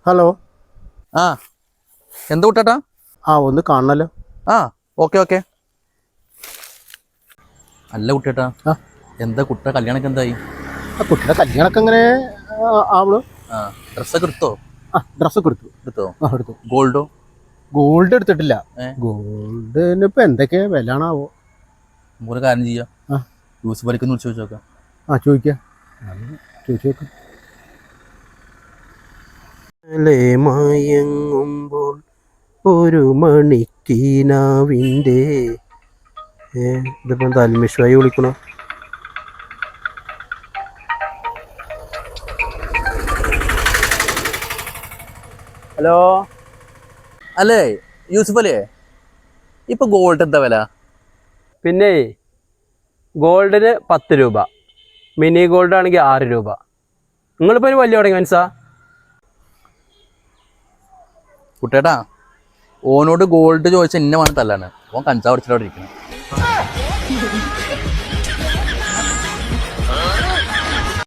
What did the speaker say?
Hello. ആ എന്താ കുട്ടേട്ടാ? ഒന്ന് കാണണല്ലോ. ആ ഓക്കെ ഓക്കെ. അല്ല കുട്ടേട്ടാ, എന്താ കുട്ട കല്യാണമൊക്കെ എന്തായി? കുട്ടിയുടെ കല്യാണമൊക്കെ ഇങ്ങനെ ആവണു. ആ ഡ്രസ്സൊക്കെ എടുത്തോ? ഡ്രസ്സൊക്കെ എടുത്തു. എടുത്തോ? എടുത്തു. ഗോൾഡോ? ഗോൾഡ് എടുത്തിട്ടില്ല. ഗോൾഡിന് ഇപ്പം എന്തൊക്കെയാ വില ആണാവോ. നമുക്കൊരു കാര്യം ചെയ്യാം, യൂസുഫ് അലിക്കൊന്ന് വിളിച്ച് ചോദിച്ചോക്കാം. ചോദിക്കാം, ചോദിച്ചു നോക്കാം. മയങ്ങുമ്പോൾ ഒരു മണിക്കീനാവിൻ്റെ ഇതിപ്പം തൽമിഷായി വിളിക്കണോ? ഹലോ. അല്ലേ യൂസുഫ് അല്ലേ, ഇപ്പൊ ഗോൾഡ് എന്താ വില? പിന്നെ ഗോൾഡിന് 10 രൂപ, മിനി ഗോൾഡ് ആണെങ്കിൽ 6 രൂപ. നിങ്ങളിപ്പോൾ ഒരു വലിയ തുടങ്ങി മനസ്സാ. കുട്ടേട്ടാ, ഓനോട് ഗോൾഡ് ചോദിച്ചാൽ ഇന്ന വേണം തല്ലാണ്. ഓൻ കഞ്ചാവ് അടിച്ചിട്ടവിടെ ഇരിക്കണം.